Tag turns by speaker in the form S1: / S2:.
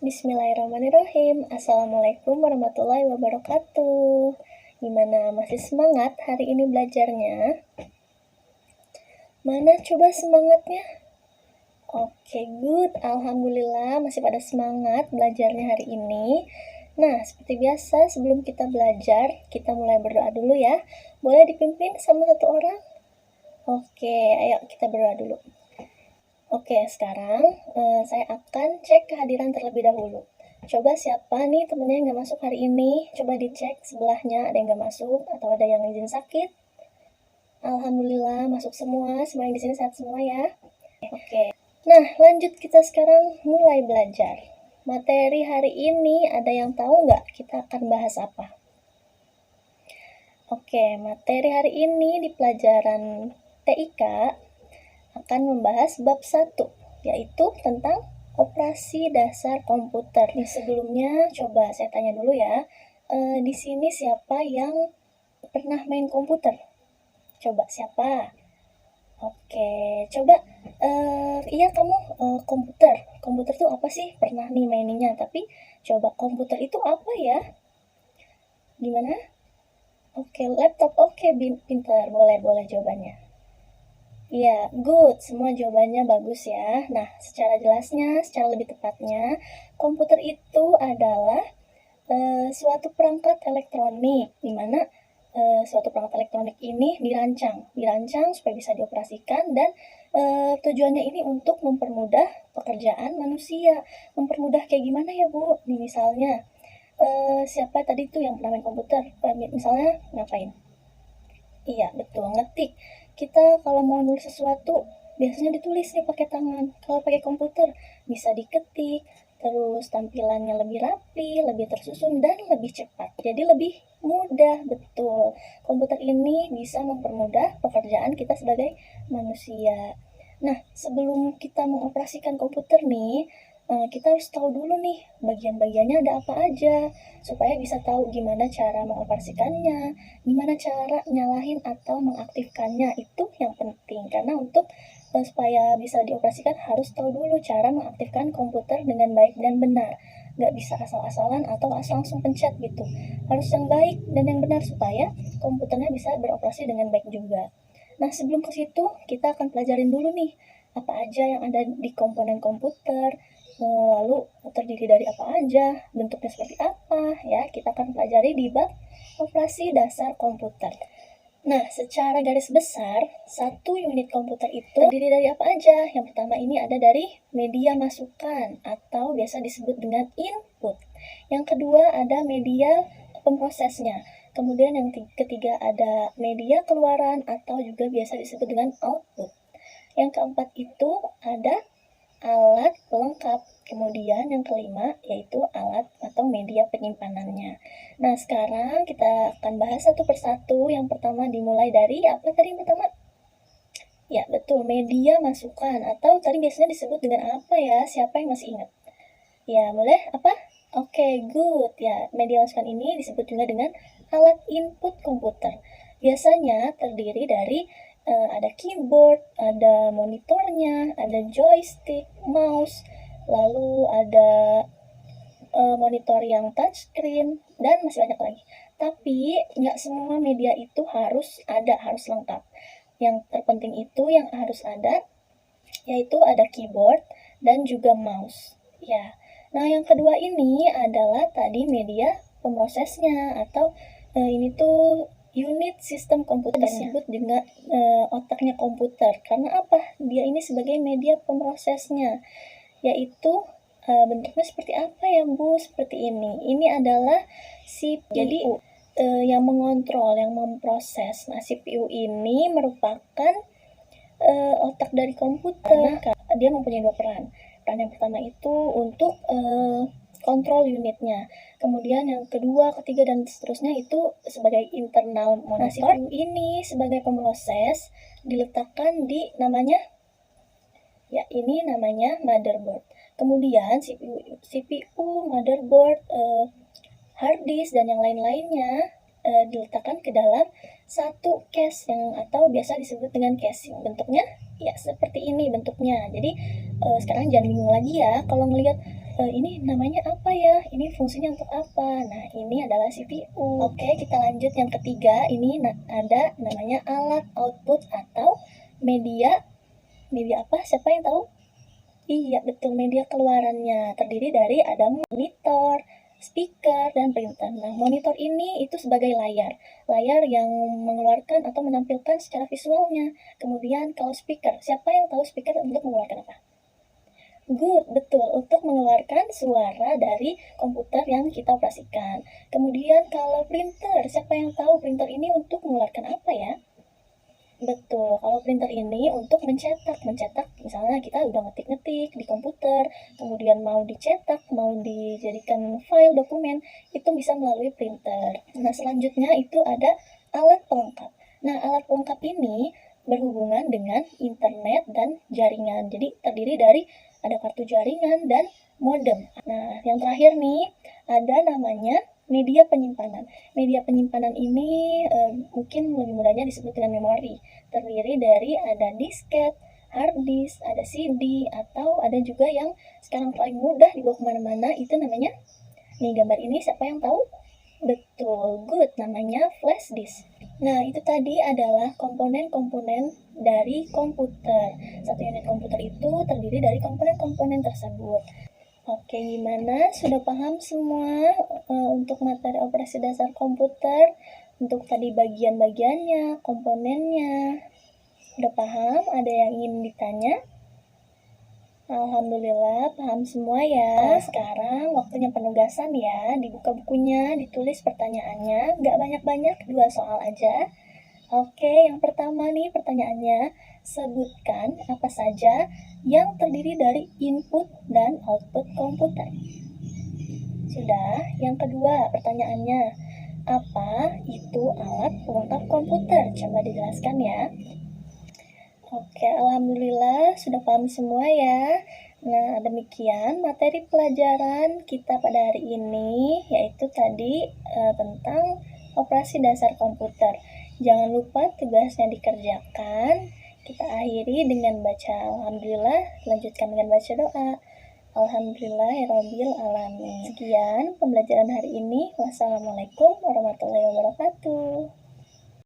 S1: Bismillahirrahmanirrahim. Assalamualaikum warahmatullahi wabarakatuh. Gimana, masih semangat hari ini belajarnya? Mana coba semangatnya? Oke, good. Alhamdulillah masih pada semangat belajarnya hari ini. Nah, seperti biasa sebelum kita belajar, kita mulai berdoa dulu ya. Boleh dipimpin sama satu orang? Oke, ayo kita berdoa dulu. Oke, sekarang saya akan cek kehadiran terlebih dahulu. Coba siapa nih temennya yang gak masuk hari ini? Coba dicek sebelahnya, ada yang gak masuk atau ada yang izin sakit. Alhamdulillah masuk semua yang di sini sehat semua ya. Oke. Nah, lanjut kita sekarang mulai belajar. Materi hari ini ada yang tahu nggak kita akan bahas apa? Oke, materi hari ini di pelajaran TIK akan membahas bab 1, yaitu tentang operasi dasar komputer. Nih, sebelumnya coba saya tanya dulu ya, di sini siapa yang pernah main komputer? Coba siapa? Oke, coba iya kamu komputer tuh apa sih? Pernah nih maininnya, tapi coba komputer itu apa ya? Gimana? Oke, laptop. Oke, pintar. Boleh jawabannya. Iya, good. Semua jawabannya bagus ya. Nah, secara jelasnya, secara lebih tepatnya, komputer itu adalah suatu perangkat elektronik, di mana suatu perangkat elektronik ini dirancang supaya bisa dioperasikan dan tujuannya ini untuk mempermudah pekerjaan manusia. Mempermudah kayak gimana ya, Bu? Nih misalnya, siapa tadi tuh yang pernah main komputer? Misalnya ngapain? Iya, betul, ngetik. Kita kalau mau nulis sesuatu, biasanya ditulis nih pakai tangan. Kalau pakai komputer, bisa diketik, terus tampilannya lebih rapi, lebih tersusun, dan lebih cepat. Jadi lebih mudah, betul. Komputer ini bisa mempermudah pekerjaan kita sebagai manusia. Nah, sebelum kita mengoperasikan komputer nih, kita harus tahu dulu nih bagian-bagiannya ada apa aja, supaya bisa tahu gimana cara mengoperasikannya, gimana cara nyalahin atau mengaktifkannya. Itu yang penting, karena untuk supaya bisa dioperasikan harus tahu dulu cara mengaktifkan komputer dengan baik dan benar. Nggak bisa asal-asalan atau asal langsung pencet gitu. Harus yang baik dan yang benar supaya komputernya bisa beroperasi dengan baik juga. Nah, sebelum ke situ kita akan pelajarin dulu nih apa aja yang ada di komponen komputer, lalu terdiri dari apa aja, bentuknya seperti apa ya. Kita akan pelajari di bab operasi dasar komputer. Nah, secara garis besar, satu unit komputer itu terdiri dari apa aja? Yang pertama ini ada dari media masukan atau biasa disebut dengan input. Yang kedua ada media pemrosesnya. Kemudian yang ketiga ada media keluaran atau juga biasa disebut dengan output. Yang keempat itu ada alat pelengkap. Kemudian yang kelima yaitu alat atau media penyimpanannya. Nah, sekarang kita akan bahas satu persatu. Yang pertama dimulai dari apa tadi yang pertama? Ya, betul, media masukan atau tadi biasanya disebut dengan apa ya? Siapa yang masih ingat? Ya, boleh apa? Oke, good. Ya, media masukan ini disebut juga dengan alat input komputer. Biasanya terdiri dari ada keyboard, ada monitornya, ada joystick, mouse, lalu ada monitor yang touchscreen, dan masih banyak lagi. Tapi nggak semua media itu harus lengkap. Yang terpenting itu yang harus ada, yaitu ada keyboard dan juga mouse. Ya. Nah, yang kedua ini adalah tadi media pemrosesnya atau ini tuh unit sistem komputer, disebut juga otaknya komputer. Karena apa? Dia ini sebagai media pemrosesnya, yaitu bentuknya seperti apa ya, Bu? Seperti ini. Ini adalah CPU. Jadi yang mengontrol, yang memproses. Nah, CPU ini merupakan otak dari komputer. Karena dia mempunyai dua peran. Peran yang pertama itu untuk kontrol unitnya. Kemudian yang kedua, ketiga, dan seterusnya itu sebagai internal monitor. Nah, CPU ini sebagai pemroses diletakkan di namanya motherboard. Kemudian CPU, motherboard, hard disk, dan yang lain-lainnya diletakkan ke dalam satu cache yang atau biasa disebut dengan casing. Bentuknya ya seperti ini bentuknya. Jadi sekarang jangan bingung lagi ya kalau ngelihat ini namanya apa ya? Ini fungsinya untuk apa? Nah, ini adalah CPU. Oke, kita lanjut yang ketiga. Ini ada namanya alat output atau media. Media apa? Siapa yang tahu? Iya, betul, media keluarannya. Terdiri dari ada monitor, speaker, dan printer. Nah, monitor ini itu sebagai layar. Layar yang mengeluarkan atau menampilkan secara visualnya. Kemudian kalau speaker, siapa yang tahu speaker untuk mengeluarkan apa? Good, betul, untuk mengeluarkan suara dari komputer yang kita operasikan. Kemudian kalau printer, siapa yang tahu printer ini untuk mengeluarkan apa ya? Betul, kalau printer ini untuk mencetak misalnya kita udah ngetik-ngetik di komputer, kemudian mau dicetak, mau dijadikan file dokumen, itu bisa melalui printer. Nah, selanjutnya itu ada alat pelengkap. Nah, alat pelengkap ini berhubungan dengan internet dan jaringan. Jadi terdiri dari ada kartu jaringan dan modem. Nah, yang terakhir nih ada namanya media penyimpanan. Media penyimpanan ini mungkin lebih mudahnya disebut dengan memori. Terdiri dari ada disket, hard disk, ada CD, atau ada juga yang sekarang paling mudah dibawa kemana-mana, itu namanya, nih gambar ini siapa yang tahu? Betul, good, namanya flash disk. Nah, itu tadi adalah komponen-komponen dari komputer. Satu unit komputer itu terdiri dari komponen-komponen tersebut. Oke, gimana? Sudah paham semua untuk materi operasi dasar komputer? Untuk tadi bagian-bagiannya, komponennya. Udah paham? Ada yang ingin ditanya? Alhamdulillah, paham semua ya. Sekarang waktunya penugasan ya. Dibuka bukunya, ditulis pertanyaannya. Nggak banyak-banyak, 2 soal aja. Oke, yang pertama nih pertanyaannya. Sebutkan apa saja yang terdiri dari input dan output komputer. Sudah. Yang kedua pertanyaannya. Apa itu alat pelengkap komputer? Coba dijelaskan ya. Oke, alhamdulillah sudah paham semua ya. Nah, demikian materi pelajaran kita pada hari ini, yaitu tadi tentang operasi dasar komputer. Jangan lupa tugasnya dikerjakan. Kita akhiri dengan baca alhamdulillah, lanjutkan dengan baca doa. Alhamdulillahirabbil alamin. Sekian pembelajaran hari ini. Wassalamualaikum warahmatullahi wabarakatuh.